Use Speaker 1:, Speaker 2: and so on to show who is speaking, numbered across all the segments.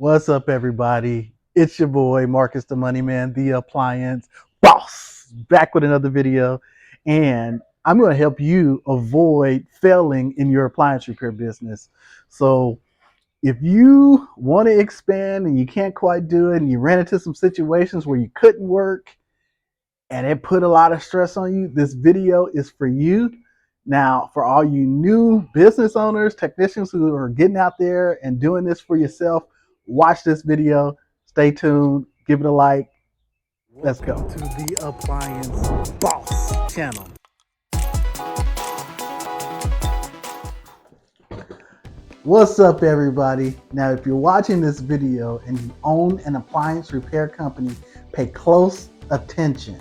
Speaker 1: What's up, everybody? It's your boy, Marcus the Money Man, the Appliance Boss, back with another video. And I'm going to help you avoid failing in your appliance repair business. So, if you want to expand and you can't quite do it, and you ran into some situations where you couldn't work and it put a lot of stress on you, this video is for you. Now, for all you new business owners, technicians who are getting out there and doing this for yourself, watch this video. Stay tuned. Give it a like. Let's go. To the Appliance Boss channel. What's up, everybody? Now, if you're watching this video and you own an appliance repair company, pay close attention.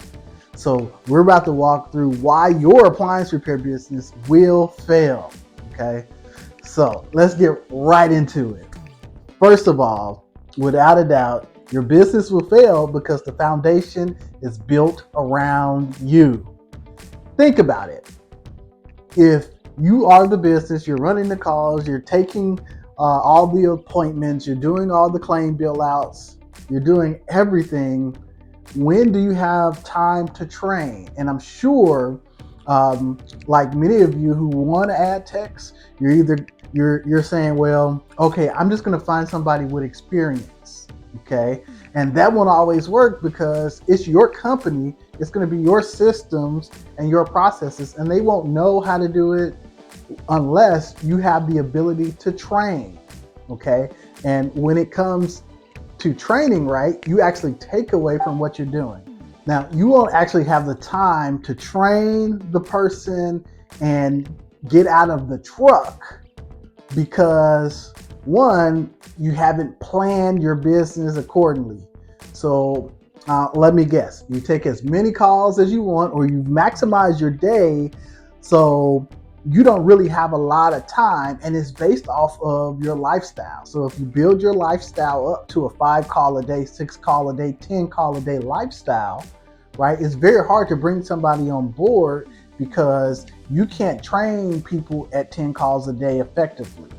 Speaker 1: So we're about to walk through why your appliance repair business will fail, okay? So let's get right into it. First of all, without a doubt, your business will fail because the foundation is built around you. Think about it. If you are the business, you're running the calls, you're taking all the appointments, you're doing all the claim bill outs, you're doing everything, when do you have time to train? And I'm sure, like many of you who want to add techs, you're saying, well, okay, I'm just going to find somebody with experience, okay? And that won't always work because it's your company, it's going to be your systems and your processes, and they won't know how to do it unless you have the ability to train, okay? And when it comes to training, right, you actually take away from what you're doing. Now, you won't actually have the time to train the person and get out of the truck because, one, you haven't planned your business accordingly. So let me guess, you take as many calls as you want, or you maximize your day so you don't really have a lot of time, and it's based off of your lifestyle. So if you build your lifestyle up to a 5 call a day, 6 call a day, 10 call a day lifestyle, right? It's very hard to bring somebody on board because you can't train people at 10 calls a day effectively,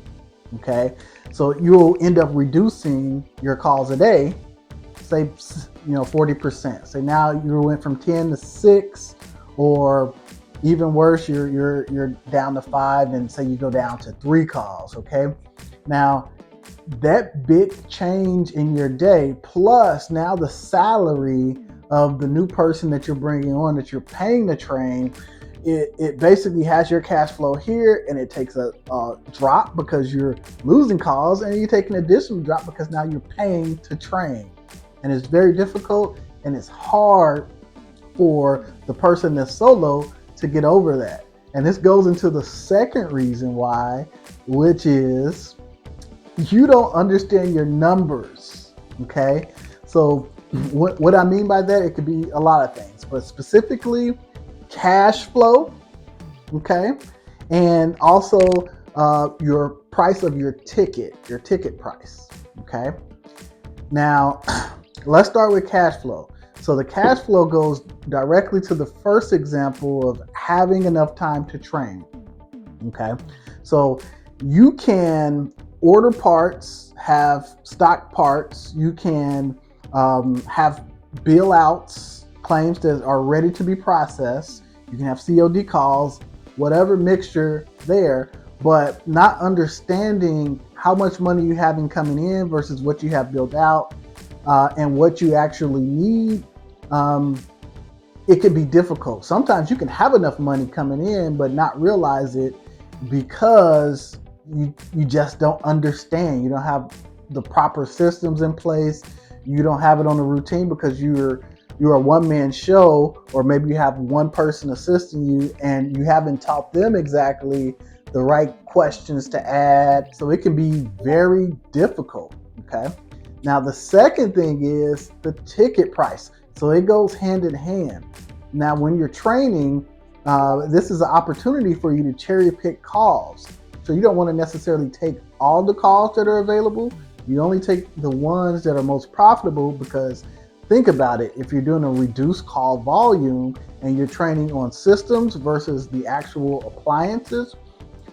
Speaker 1: okay? So you'll end up reducing your calls a day, say, 40%. Say now you went from 10 to 6, or even worse, you're down to 5, and say you go down to 3 calls, okay? Now, that big change in your day, plus now the salary of the new person that you're bringing on, that you're paying to train, it basically has your cash flow here, and it takes a drop because you're losing calls, and you take an additional drop because now you're paying to train. And it's very difficult, and it's hard for the person that's solo to get over that. And this goes into the second reason why, which is you don't understand your numbers, okay? So what I mean by that, it could be a lot of things, but specifically cash flow, okay? And also your price of your ticket price, okay? Now, let's start with cash flow. So the cash flow goes directly to the first example of having enough time to train, okay? So you can order parts, have stock parts, you can have bill outs, claims that are ready to be processed, you can have COD calls, whatever mixture there, but not understanding how much money you have coming in versus what you have billed out and what you actually need. It can be difficult. Sometimes you can have enough money coming in but not realize it because you just don't understand. You don't have the proper systems in place. You don't have it on a routine because you're a one-man show, or maybe you have one person assisting you and you haven't taught them exactly the right questions to add. So it can be very difficult, okay? Now, the second thing is the ticket price. So it goes hand in hand. Now, when you're training, this is an opportunity for you to cherry pick calls. So you don't want to necessarily take all the calls that are available. You only take the ones that are most profitable, because think about it. If you're doing a reduced call volume and you're training on systems versus the actual appliances,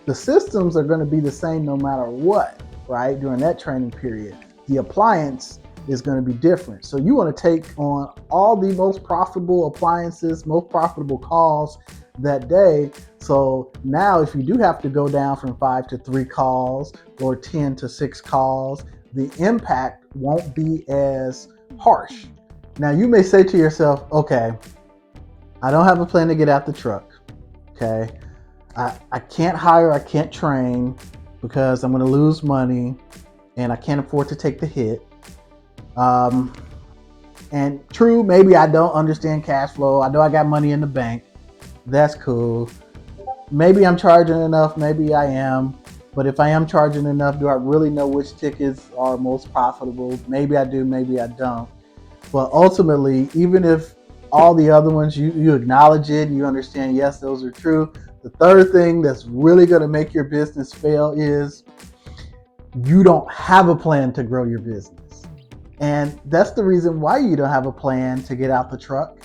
Speaker 1: the systems are going to be the same no matter what, right, during that training period. The appliance is going to be different. So you want to take on all the most profitable appliances, most profitable calls that day. So now if you do have to go down from 5 to 3 calls or 10 to 6 calls, the impact won't be as harsh. Now you may say to yourself, okay, I don't have a plan to get out the truck. Okay. I can't hire, I can't train because I'm going to lose money and I can't afford to take the hit. And true, maybe I don't understand cash flow. I know I got money in the bank. That's cool. Maybe I'm charging enough, maybe I am. But if I am charging enough, do I really know which tickets are most profitable? Maybe I do, maybe I don't. But ultimately, even if all the other ones, you acknowledge it and you understand, yes, those are true. The third thing that's really going to make your business fail is you don't have a plan to grow your business. And that's the reason why you don't have a plan to get out the truck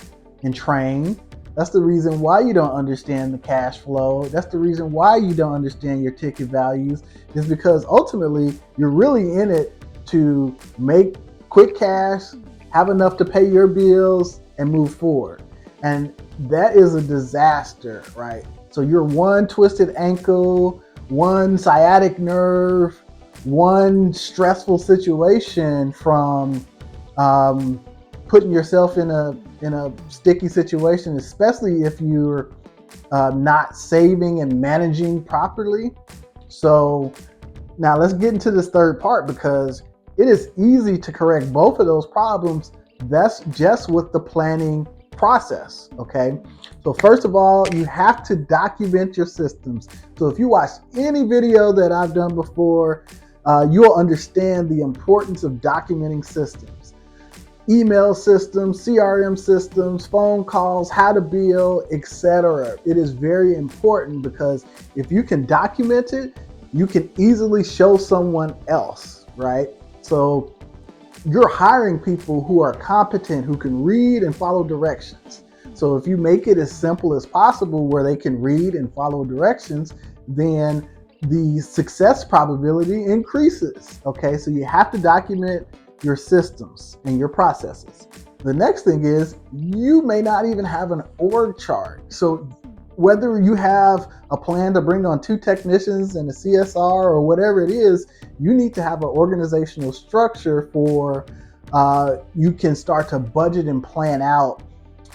Speaker 1: and train. That's the reason why you don't understand the cash flow. That's the reason why you don't understand your ticket values, is because ultimately you're really in it to make quick cash, have enough to pay your bills, and move forward. And that is a disaster, right? So you're one twisted ankle, one sciatic nerve, one stressful situation from putting yourself in a sticky situation, especially if you're not saving and managing properly. So now let's get into this third part, because it is easy to correct both of those problems. That's just with the planning process, okay? So first of all, you have to document your systems. So if you watch any video that I've done before, you'll understand the importance of documenting systems. Email systems, CRM systems, phone calls, how to bill, etc. It is very important, because if you can document it, you can easily show someone else, right? So you're hiring people who are competent, who can read and follow directions. So if you make it as simple as possible where they can read and follow directions, then the success probability increases. Okay, so you have to document your systems and your processes. The next thing is, you may not even have an org chart. So whether you have a plan to bring on 2 technicians and a CSR or whatever it is, you need to have an organizational structure for you can start to budget and plan out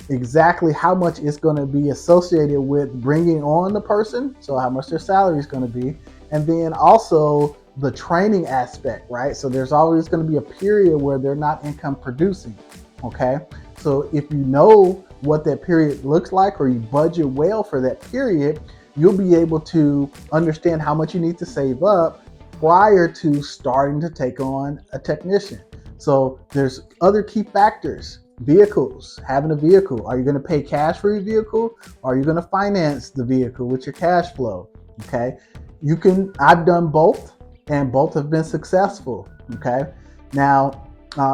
Speaker 1: exactly how much it's going to be associated with bringing on the person, so how much their salary is going to be, and then also the training aspect, right? So there's always going to be a period where they're not income producing, okay? So if you know what that period looks like, or you budget well for that period, you'll be able to understand how much you need to save up prior to starting to take on a technician. So there's other key factors. Vehicles, having a vehicle. Are you going to pay cash for your vehicle? Or are you going to finance the vehicle with your cash flow? Okay. I've done both, and both have been successful. Okay. Now,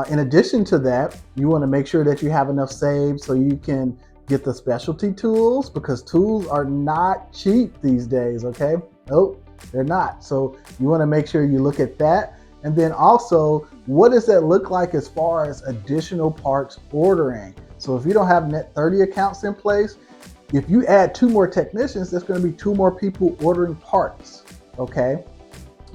Speaker 1: in addition to that, you want to make sure that you have enough saved so you can get the specialty tools, because tools are not cheap these days. Okay. Nope, they're not. So you want to make sure you look at that. And then also, what does that look like as far as additional parts ordering? So if you don't have net 30 accounts in place, if you add 2 more technicians, that's going to be 2 more people ordering parts, okay?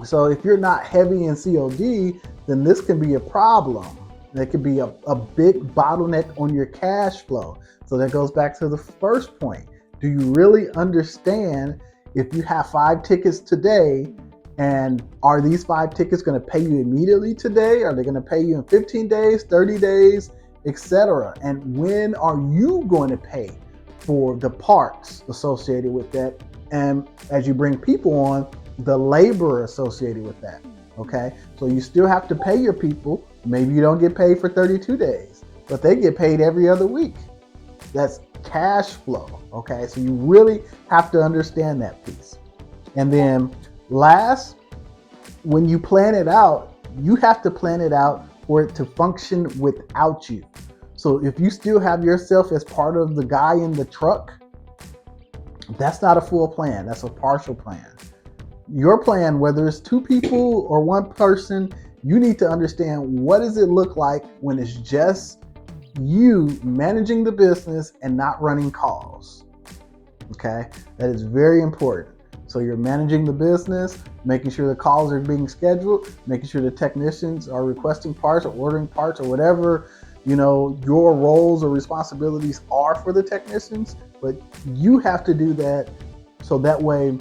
Speaker 1: So if you're not heavy in COD, then this can be a problem. That could be a big bottleneck on your cash flow. So that goes back to the first point. Do you really understand if you have 5 tickets today, and are these 5 tickets going to pay you immediately today? Are they going to pay you in 15 days, 30 days, etc.? And when are you going to pay for the parts associated with that? And as you bring people on, the labor associated with that. Okay, so you still have to pay your people. Maybe you don't get paid for 32 days, but they get paid every other week. That's cash flow. Okay, so you really have to understand that piece. And then last, when you plan it out, you have to plan it out for it to function without you. So if you still have yourself as part of the guy in the truck, that's not a full plan. That's a partial plan. Your plan, whether it's 2 people or 1 person, You need to understand, what does it look like when it's just you managing the business and not running calls? Okay, that is very important. So you're managing the business, making sure the calls are being scheduled, making sure the technicians are requesting parts or ordering parts or whatever, your roles or responsibilities are for the technicians, but you have to do that so that way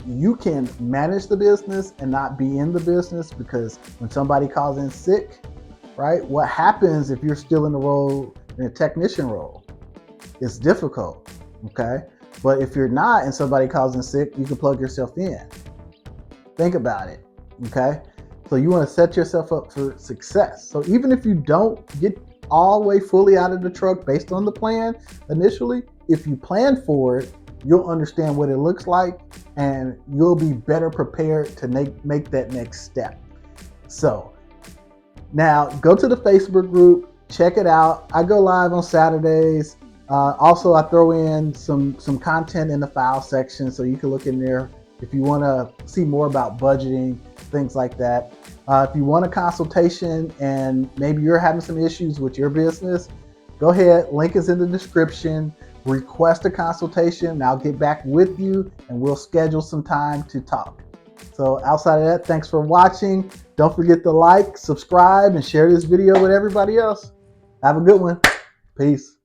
Speaker 1: you can manage the business and not be in the business. Because when somebody calls in sick, right, what happens if you're still in a technician role? It's difficult, okay? But if you're not and somebody calls in sick, you can plug yourself in. Think about it, okay? So you want to set yourself up for success. So even if you don't get all the way fully out of the truck based on the plan initially, if you plan for it, you'll understand what it looks like and you'll be better prepared to make that next step. So now go to the Facebook group, check it out. I go live on Saturdays. Also, I throw in some content in the file section, so you can look in there if you want to see more about budgeting, things like that. If you want a consultation and maybe you're having some issues with your business, go ahead, link is in the description. Request a consultation and I'll get back with you and we'll schedule some time to talk. So outside of that, thanks for watching. Don't forget to like, subscribe, and share this video with everybody else. Have a good one. Peace.